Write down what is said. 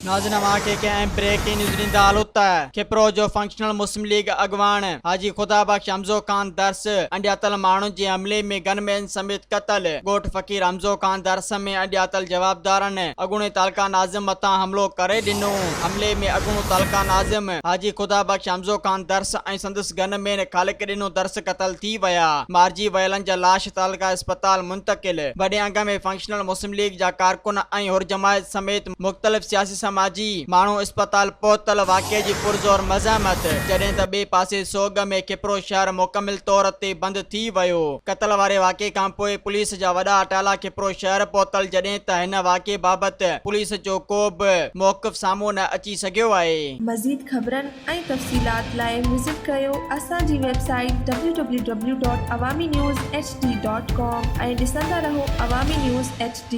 नाज़रीन के breaking news ॾींदा हलूं त खिप्रो जो फंक्शनल मुस्लिम लीग अगवान हाजी खुदा बख्श हमज़ो खान दर्स अॾियातल माण्हुनि जे हमले में गनमैन समेत क़तल। ॻोठ फ़कीर हमज़ो खान दर्स में अॾियातल जवाबदारनि अॻूणे तालका नाज़िम मथां हमलो करे ॾिनो। हमले में अॻूणो तालका नाज़िम हाजी खुदा बख्श हमज़ो खान दर्स ऐं संदसि गनमैन ख़ालिक ॾिनो दर्स क़तल थी विया। मारिजी वियलनि जा लाश तालका अस्पताल मुंतकिल। वॾे अंग में फंक्शनल मुस्लिम लीग जा कारकुन ऐं हुर जमायत समेत मुख़्तलिफ़ सियासी समाजी माण्हू अस्पताल पहुतल। वाक़े जी पुरज़ोर मज़ामत जॾहिं त ॿिए पासे सोग में खिप्रो शहर मुकमिल तौर ते बंदि थी वियो। क़तल वारे वाक़े खां पोइ पुलिस जा वॾा अटाला खिप्रो शहर पहुतल जॾहिं त हिन वाक़े बाबति पुलिस जो को बि मौक़िफ़ साम्हूं न अची सघियो आहे। मज़ीद ख़बरनि ऐं तफ़सीलात लाइ विज़िट कयो असांजी वेबसाइट www.awamiNewsHD.com ऐं ॾिसंदा रहो अवामी न्यूज़ HD।